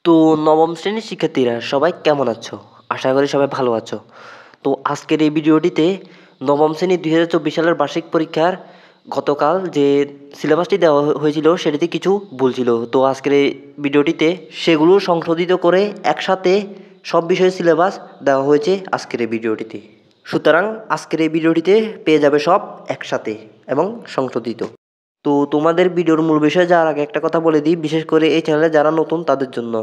তো নবম শ্রেণীর শিক্ষার্থীরা সবাই কেমন আছো? আশা করি সবাই ভালো আছো। তো আজকের এই ভিডিওটিতে নবম শ্রেণীর 2024 সালের বার্ষিক পরীক্ষার গতকাল যে সিলেবাসটি দেওয়া হয়েছিল সেটিতে কিছু ভুল ছিল। তো আজকের এই ভিডিওটিতে সেগুলো সংশোধিত করে একসাথে সব বিষয়ের সিলেবাস দেওয়া হয়েছে আজকের এই ভিডিওটিতে। সুতরাং আজকের এই ভিডিওটিতে পেয়ে যাবে সব একসাথে এবং সংশোধিত। তো তোমাদের ভিডিওর মূল বিষয়ে যাওয়ার আগে একটা কথা বলে দিই, বিশেষ করে এই চ্যানেলে যারা নতুন তাদের জন্য।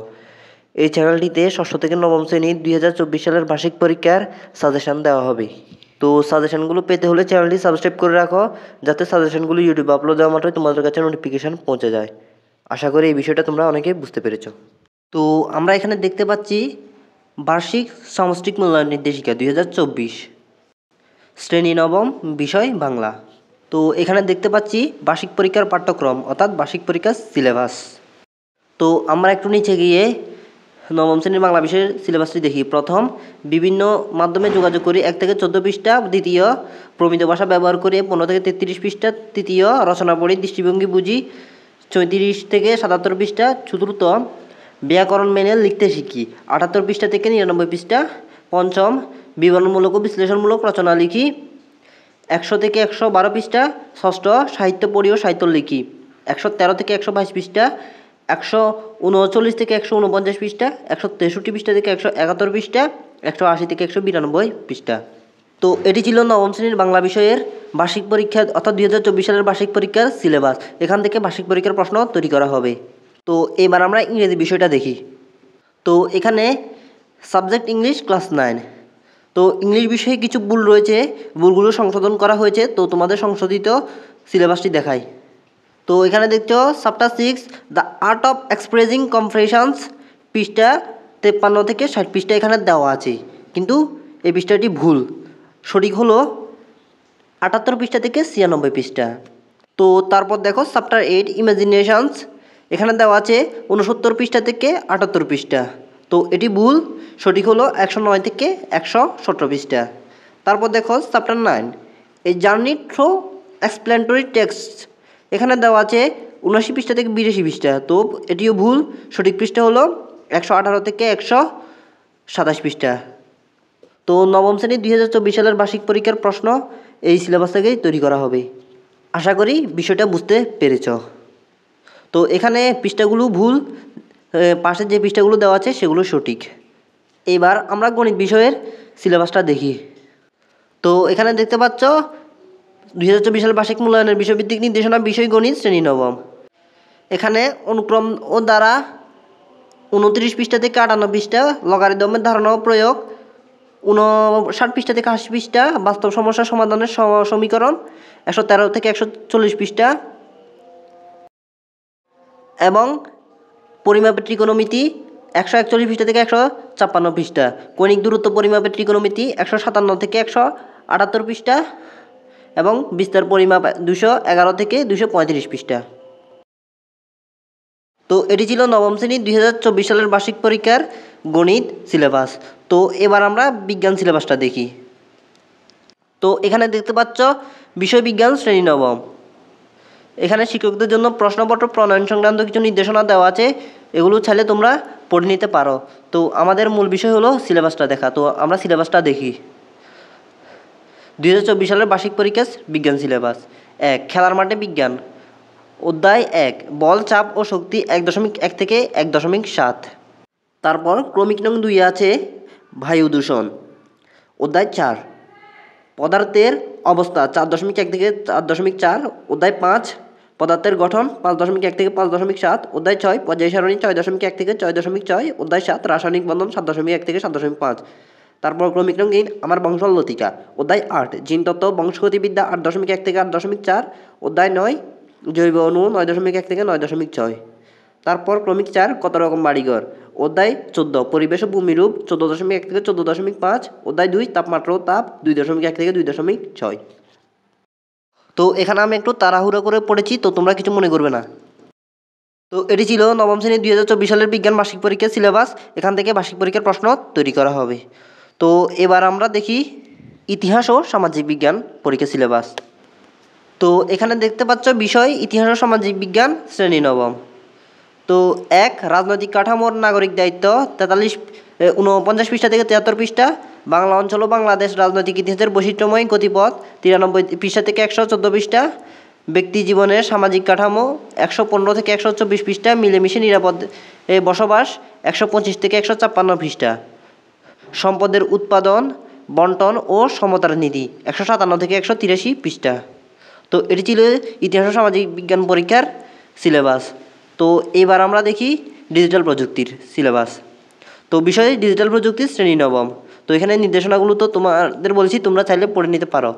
এই চ্যানেলটিতে ষষ্ঠ থেকে নবম শ্রেণীর 2024 সালের বার্ষিক পরীক্ষার সাজেশান দেওয়া হবে। তো সাজেশানগুলো পেতে হলে চ্যানেলটি সাবস্ক্রাইব করে রাখো, যাতে সাজেশানগুলো ইউটিউবে আপলোড দেওয়া মাত্রই তোমাদের কাছে নোটিফিকেশান পৌঁছে যায়। আশা করি এই বিষয়টা তোমরা অনেকেই বুঝতে পেরেছো। তো আমরা এখানে দেখতে পাচ্ছি বার্ষিক সামষ্টিক মূল্যায়ন নির্দেশিকা 2024, শ্রেণী নবম, বিষয় বাংলা। তো এখানে দেখতে পাচ্ছি বার্ষিক পরীক্ষার পাঠ্যক্রম অর্থাৎ বার্ষিক পরীক্ষার সিলেবাস। তো আমরা একটু নিচে গিয়ে নবম শ্রেণীর বাংলা বিষয়ের সিলেবাসটি দেখি। প্রথম, বিভিন্ন মাধ্যমে যোগাযোগ করি 1 থেকে 14 পৃষ্ঠা। দ্বিতীয়, প্রমিত ভাষা ব্যবহার করে 15 থেকে 33 পৃষ্ঠা। তৃতীয়, রচনা পড়ি, দৃষ্টিভঙ্গি বুঝি 34 থেকে 77 পৃষ্ঠা। চতুর্থ, ব্যাকরণ মেনে লিখতে শিখি 78 পৃষ্ঠা থেকে 99 পৃষ্ঠা। পঞ্চম, বিবরণমূলক ও বিশ্লেষণমূলক রচনা লিখি 100 থেকে 112 পৃষ্ঠা। ষষ্ঠ, সাহিত্য পড়ি ও সাহিত্য লিখি 113 থেকে 122 পৃষ্ঠা। 139 থেকে 149 পৃষ্ঠা। 163 পৃষ্ঠা থেকে 171 পৃষ্ঠা। 180 থেকে 192 পৃষ্ঠা। তো এটি ছিল নবম শ্রেণীর বাংলা বিষয়ের বার্ষিক পরীক্ষা অর্থাৎ 2024 সালের বার্ষিক পরীক্ষার সিলেবাস। এখান থেকে বার্ষিক পরীক্ষার প্রশ্ন তৈরি করা হবে। তো এবার আমরা ইংরেজি বিষয়টা দেখি। তো এখানে সাবজেক্ট ইংলিশ ক্লাস 9। তো ইংলিশ বিষয়ে কিছু ভুল রয়েছে, ভুলগুলো সংশোধন করা হয়েছে। তো তোমাদের সংশোধিত সিলেবাসটি দেখাই। তো এখানে দেখছো chapter 6 the art of expressing compressions, পৃষ্ঠা 53 থেকে 60 পৃষ্ঠা এখানে দেওয়া আছে, কিন্তু এই পৃষ্ঠাটি ভুল। সঠিক হলো 78 পৃষ্ঠা থেকে 96 পৃষ্ঠা। তো তারপর দেখো চ্যাপ্টার 8 ইমাজিনেশনস, এখানে দেওয়া আছে 69 পৃষ্ঠা থেকে 78 পৃষ্ঠা। তো এটি ভুল, সঠিক হলো 109 থেকে 117 পৃষ্ঠা। তারপর দেখো চ্যাপ্টার 9 এই জার্নি থ্রু এক্সপ্লেনেটরি টেক্সট, এখানে দেওয়া আছে 79 পৃষ্ঠা থেকে 82 পৃষ্ঠা। তো এটিও ভুল, সঠিক পৃষ্ঠা হলো 118 থেকে 127 পৃষ্ঠা। তো নবম শ্রেণীর 2024 সালের বার্ষিক পরীক্ষার প্রশ্ন এই সিলেবাস থেকেই তৈরি করা হবে। আশা করি বিষয়টা বুঝতে পেরেছ। তো এখানে পৃষ্ঠাগুলো ভুল, পাশে যে পৃষ্ঠাগুলো দেওয়া আছে সেগুলো সঠিক। এবার আমরা গণিত বিষয়ের সিলেবাসটা দেখি। তো এখানে দেখতে পাচ্ছ 2024 সালের বার্ষিক মূল্যায়নের বিষয়ভিত্তিক নির্দেশনা, বিষয় গণিত, শ্রেণী নবম। এখানে অনুক্রম ও দ্বারা 29 পৃষ্ঠা থেকে 58 পৃষ্ঠা, লগারিদমের ধারণা ও প্রয়োগ 59 পৃষ্ঠা থেকে 80 পৃষ্ঠা, বাস্তব সমস্যা সমাধানের সমীকরণ 113 থেকে 140 পৃষ্ঠা, এবং পরিমাপের ত্রিকোণমিতি 141 পৃষ্ঠা থেকে 156 পৃষ্ঠা, কৌণিক দূরত্ব পরিমাপের ত্রিকোণমিতি 157 থেকে 178 পৃষ্ঠা, এবং বিস্তার পরিমাপ 211 থেকে 235 পৃষ্ঠা। তো এটি ছিল নবম শ্রেণীর 2024 সালের বার্ষিক পরীক্ষার গণিত সিলেবাস। তো এবার আমরা বিজ্ঞান সিলেবাসটা দেখি। তো এখানে দেখতে পাচ্ছ বিষয় বিজ্ঞান, শ্রেণী নবম। এখানে শিক্ষকদের জন্য প্রশ্নপত্র প্রণয়ন সংক্রান্ত কিছু নির্দেশনা দেওয়া আছে, এগুলো চাইলে তোমরা পড়ে নিতে পারো। তো আমাদের মূল বিষয় হলো সিলেবাসটা দেখা। তো আমরা সিলেবাসটা দেখি। 2024 সালের বার্ষিক পরীক্ষা বিজ্ঞান সিলেবাস। 1, খেলার মাঠে বিজ্ঞান, অধ্যায় 1 বল, চাপ ও শক্তি 1.1 থেকে 1.7। তারপর ক্রমিক নং 2 আছে বায়ু দূষণ, অধ্যায় 4 পদার্থের অবস্থা 4.1 থেকে 4.4। অধ্যায় 5 পদার্থের গঠন 5.1 থেকে 5.7। অধ্যায় 6 পর্যায় সারণী 6.1 থেকে 6.6। অধ্যায় 7 রাসায়নিক বন্ধন 7.1 থেকে 7.5। তারপর ক্রমিক নং 3 আমার বংশাল লতিকা, অধ্যায় 8 জিনতত্ত্ব বংশগতিবিদ্যা 8.1 থেকে 8.4। অধ্যায় 9 জৈব অণু 9.1 থেকে 9.6। তারপর ক্রমিক 4 কত রকম বাড়িঘর, অধ্যায় 14 পরিবেশ ও ভূমিরূপ 14.1 থেকে 14.5। অধ্যায় 2 তাপমাত্রা ও তাপ 2.1 থেকে 2.6। তো এখানে আমি একটু তাড়াহুড়ো করে পড়েছি, তো তোমরা কিছু মনে করবে না। তো এটি ছিল নবম শ্রেণীর 2024 সালের বিজ্ঞান বার্ষিক পরীক্ষার সিলেবাস। এখান থেকে বার্ষিক পরীক্ষার প্রশ্ন তৈরি করা হবে। তো এবার আমরা দেখি ইতিহাস ও সামাজিক বিজ্ঞান পরীক্ষার সিলেবাস। তো এখানে দেখতে পাচ্ছ বিষয় ইতিহাস ও সামাজিক বিজ্ঞান, শ্রেণী নবম। তো এক রাজনৈতিক কাঠামোর নাগরিক দায়িত্ব 49 পৃষ্ঠা থেকে 73 পৃষ্ঠা, বাংলা অঞ্চল ও বাংলাদেশ রাজনৈতিক ইতিহাসের বৈচিত্র্যময় গতিপথ 93 পৃষ্ঠা থেকে 114 পৃষ্ঠা, ব্যক্তি জীবনের সামাজিক কাঠামো 115 থেকে 124 পৃষ্ঠা, মিলেমিশে নিরাপদ বসবাস 125 থেকে 156 পৃষ্ঠা, সম্পদের উৎপাদন বন্টন ও সমতার নীতি 157 থেকে 183 পৃষ্ঠা। তো এটি ছিল ইতিহাস ও সামাজিক বিজ্ঞান পরীক্ষার সিলেবাস। তো এবার আমরা দেখি ডিজিটাল প্রযুক্তির সিলেবাস। তো বিষয় ডিজিটাল প্রযুক্তির শ্রেণী নবম। তো এখানে নির্দেশনাগুলো তো তোমাদের বলেছি, তোমরা চাইলে পড়ে নিতে পারো।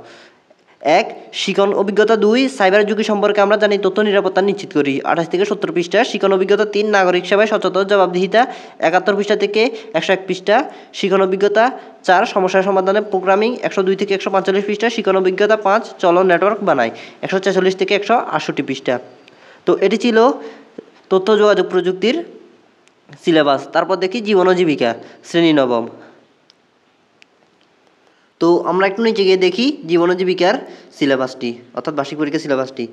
এক, শিখন অভিজ্ঞতা। 2, সাইবার ঝুঁকি সম্পর্কে আমরা জানি, তথ্য নিরাপত্তা নিশ্চিত করি 28 থেকে 70 পৃষ্ঠা। শিখন অভিজ্ঞতা। 3, নাগরিক সেবায় সচেতন জবাবদিহিতা 71 পৃষ্ঠা থেকে 101 পৃষ্ঠা। শিখন অভিজ্ঞতা। 4, সমস্যা সমাধানে প্রোগ্রামিং 102 থেকে 145 পৃষ্ঠা। শিখন অভিজ্ঞতা। 5, চলো নেটওয়ার্ক বানাই 146 থেকে 168 পৃষ্ঠা। তো এটি ছিল তথ্য যোগাযোগ প্রযুক্তির সিলেবাস। তারপর দেখি জীবন ও জীবিকা শ্রেণী নবম। তো আমরা একটু নিচে গিয়ে দেখি জীবন ও জীবিকার সিলেবাসটি, অর্থাৎ বার্ষিক পরীক্ষার সিলেবাসটি।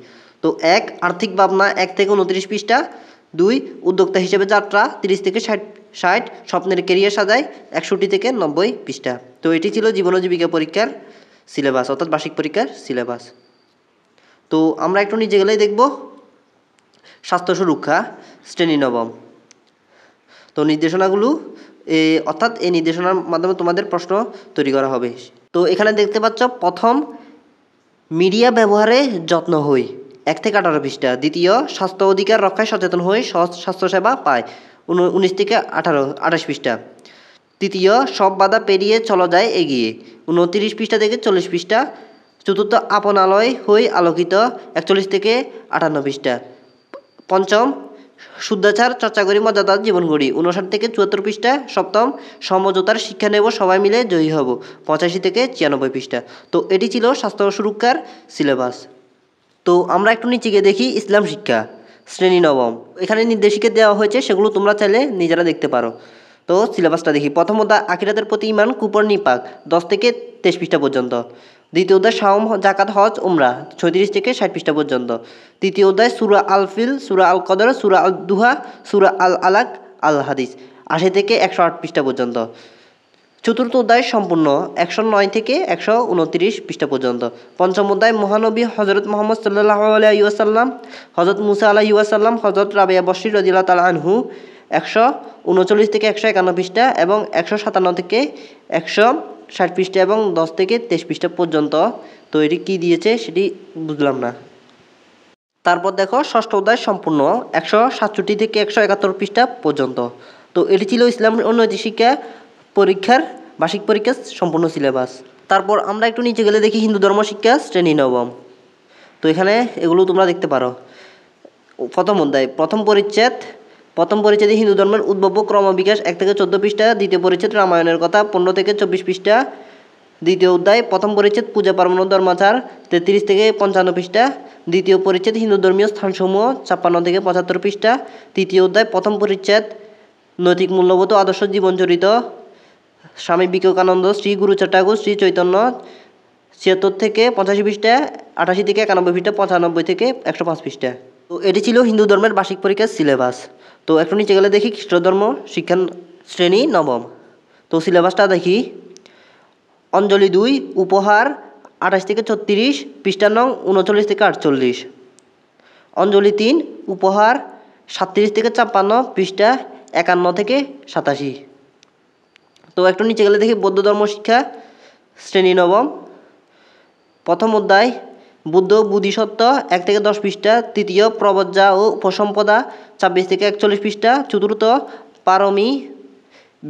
তো 1, আর্থিক ভাবনা 1 থেকে 29 পৃষ্ঠা। 2, উদ্যোক্তা হিসেবে যাত্রা 30 থেকে 60, স্বপ্নের কেরিয়ার সাজায় 61 থেকে 90 পৃষ্ঠা। তো এটি ছিল জীবন ও জীবিকা পরীক্ষার সিলেবাস, অর্থাৎ বার্ষিক পরীক্ষার সিলেবাস। তো আমরা একটু নিচে গেলেই দেখব স্বাস্থ্য সুরক্ষা শ্রেণী নবম। তো নির্দেশনাগুলো অর্থাৎ এই নির্দেশনার মাধ্যমে তোমাদের প্রশ্ন তৈরি করা হবে। তো এখানে দেখতে পাচ্ছ, প্রথম, মিডিয়া ব্যবহারে যত্ন হই 1 থেকে 18 পৃষ্ঠা। দ্বিতীয়, স্বাস্থ্য অধিকার রক্ষায় সচেতন হই, সহজ স্বাস্থ্যসেবা পায় 19 থেকে 28 পৃষ্ঠা। তৃতীয়, সব বাধা পেরিয়ে চলা যায় এগিয়ে 29 পৃষ্ঠা থেকে 40 পৃষ্ঠা। চতুর্থ, আপনালয় হই আলোকিত 41 থেকে 58 পৃষ্ঠা। পঞ্চম, শুদ্ধাচার চর্চা করি মর্যাদার জীবন গড়ি 59 থেকে 74 পৃষ্ঠা। সপ্তম, সমঝোতার শিক্ষা নেব সবাই মিলে জয়ী হব 85 থেকে 96 পৃষ্ঠা। তো এটি ছিল স্বাস্থ্য সুরক্ষার সিলেবাস। তো আমরা একটু নিচে গিয়ে দেখি ইসলাম শিক্ষা শ্রেণী নবম। এখানে নির্দেশিকা দেওয়া হয়েছে, সেগুলো তোমরা চাইলে নিজেরা দেখতে পারো। তো সিলেবাসটা দেখি। প্রথম অধ্যায় আখিরাতের প্রতি ঈমান কুপর নিপাক 10 থেকে 23 পৃষ্ঠা পর্যন্ত। দ্বিতীয় অধ্যায় সাওম জাকাত হজ উমরা 36 থেকে 60 পৃষ্ঠা পর্যন্ত। তৃতীয় অধ্যায় সূরা আল ফিল, সূরা আল কদর, সূরা আল দুহা, সূরা আল আলাক, আল হাদিস 80 থেকে 108 পৃষ্ঠা পর্যন্ত। চতুর্থ অধ্যায় সম্পূর্ণ 109 থেকে 129 পৃষ্ঠা পর্যন্ত। পঞ্চম অধ্যায় মহানবী হজরত মোহাম্মদ সাল্লাল্লাহু আলাইহি ওয়াসাল্লাম, হজরত মুসা আলাইহি ওয়াসাল্লাম, হজরত রাবিয়া বসরি রাদিয়াল্লাহু তাআলা আনহু 139 থেকে 151 পৃষ্ঠা এবং 157 থেকে 160 পৃষ্ঠা এবং 10 থেকে 23 পৃষ্ঠা পর্যন্ত। তো এটি কী দিয়েছে সেটি বুঝলাম না। তারপর দেখো ষষ্ঠ অধ্যায় সম্পূর্ণ 167 থেকে 171 পৃষ্ঠা পর্যন্ত। তো এটি ছিল ইসলাম ও নৈতিক শিক্ষা পরীক্ষার বার্ষিক পরীক্ষার সম্পূর্ণ সিলেবাস। তারপর আমরা একটু নিচে গেলে দেখি হিন্দু ধর্ম শিক্ষা শ্রেণী নবম। তো এখানে এগুলো তোমরা দেখতে পারো। প্রথম অধ্যায় প্রথম পরিচ্ছেদে হিন্দু ধর্মের উদ্ভব ক্রমবিকাশ 1 থেকে 14 পৃষ্ঠা। দ্বিতীয় পরিচ্ছেদ রামায়ণের কথা 15 থেকে 24 পৃষ্ঠা। দ্বিতীয় অধ্যায় প্রথম পরিচ্ছেদ পূজা পার্বণ ধর্মাচার 33 থেকে 55 পৃষ্ঠা। দ্বিতীয় পরিচ্ছেদ হিন্দু ধর্মীয় স্থানসমূহ 56 থেকে 75 পৃষ্ঠা। তৃতীয় অধ্যায় প্রথম পরিচ্ছেদ নৈতিক মূল্যবোধ ও আদর্শ জীবনচরিত স্বামী বিবেকানন্দ, শ্রী গুরুচাঁদ ঠাকুর, শ্রী চৈতন্য 76 থেকে 85 পৃষ্ঠা, 88 থেকে 91 পৃষ্ঠা, 95 থেকে 105 পৃষ্ঠা। তো এটি ছিল হিন্দু ধর্মের বার্ষিক পরীক্ষার সিলেবাস। তো একটু নিচে গেলে দেখি খ্রিস্ট ধর্ম শিক্ষা শ্রেণী নবম। তো সিলেবাসটা দেখি। অঞ্জলি 2 উপহার 28 থেকে 36 পৃষ্ঠা নং 39 থেকে 48। অঞ্জলি 3 উপহার 37 থেকে 56 পৃষ্ঠা 51 থেকে 87। তো একটু নিচে গেলে দেখি বৌদ্ধ ধর্ম শিক্ষা শ্রেণী নবম। প্রথম অধ্যায় বুদ্ধ বোধিসত্ত্ব 1 থেকে 10 পৃষ্ঠা। তৃতীয় প্রবজ্জা ও উপসম্পদা 26 থেকে 41 পৃষ্ঠা। চতুর্থ পারমী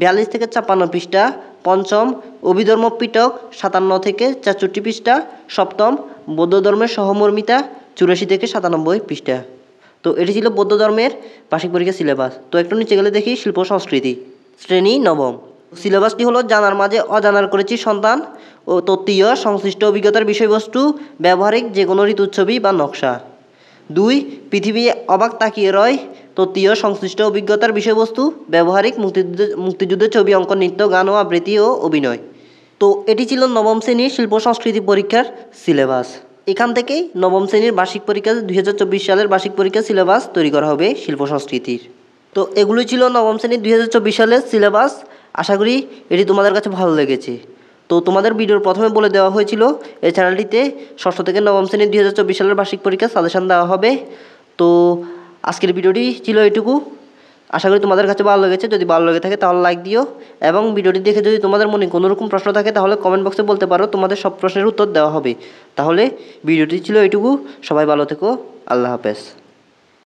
42 থেকে 56 পৃষ্ঠা। পঞ্চম অভিধর্ম পিটক 57 থেকে 64 পৃষ্ঠা। সপ্তম বৌদ্ধ ধর্মের সহমর্মিতা 84 থেকে 97 পৃষ্ঠা। তো এটি ছিল বৌদ্ধ ধর্মের বার্ষিক পরীক্ষার সিলেবাস। তো একটু নিচে গেলে দেখি শিল্প সংস্কৃতি শ্রেণী নবম। সিলেবাসটি হলো জানার মাঝে অজানার করেছি সন্তান ও তত্ত্বীয় সংশ্লিষ্ট অভিজ্ঞতার বিষয়বস্তু, ব্যবহারিক যে কোনো ঋতুচ্ছবি বা নকশা। 2 পৃথিবী অবাক তাকিয়ে রয় তত্ত্বীয় সংশ্লিষ্ট অভিজ্ঞতার বিষয়বস্তু, ব্যবহারিক মুক্তিযুদ্ধের ছবি অঙ্কন, নৃত্য, গান ও আবৃত্তি ও অভিনয়। তো এটি ছিল নবম শ্রেণীর শিল্প সংস্কৃতি পরীক্ষার সিলেবাস। এখান থেকেই নবম শ্রেণীর বার্ষিক পরীক্ষা 2024 সালের বার্ষিক পরীক্ষার সিলেবাস তৈরি করা হবে শিল্প সংস্কৃতির। তো এগুলোই ছিল নবম শ্রেণীর 2024 সালের সিলেবাস। আশা করি এটি তোমাদের কাছে ভালো লেগেছে। তো তোমাদের ভিডিওর প্রথমে বলে দেওয়া হয়েছিল এই চ্যানেলটিতে ষষ্ঠ থেকে নবম শ্রেণীর 2024 সালের বার্ষিক পরীক্ষার সাজেশান দেওয়া হবে। তো আজকের ভিডিওটি ছিল এটুকু। আশা করি তোমাদের কাছে ভালো লেগেছে। যদি ভালো লেগে থাকে তাহলে লাইক দিও, এবং ভিডিওটি দেখে যদি তোমাদের মনে কোনো রকম প্রশ্ন থাকে তাহলে কমেন্ট বক্সে বলতে পারো, তোমাদের সব প্রশ্নের উত্তর দেওয়া হবে। তাহলে ভিডিওটি ছিল এটুকু। সবাই ভালো থেকো। আল্লাহ হাফেজ।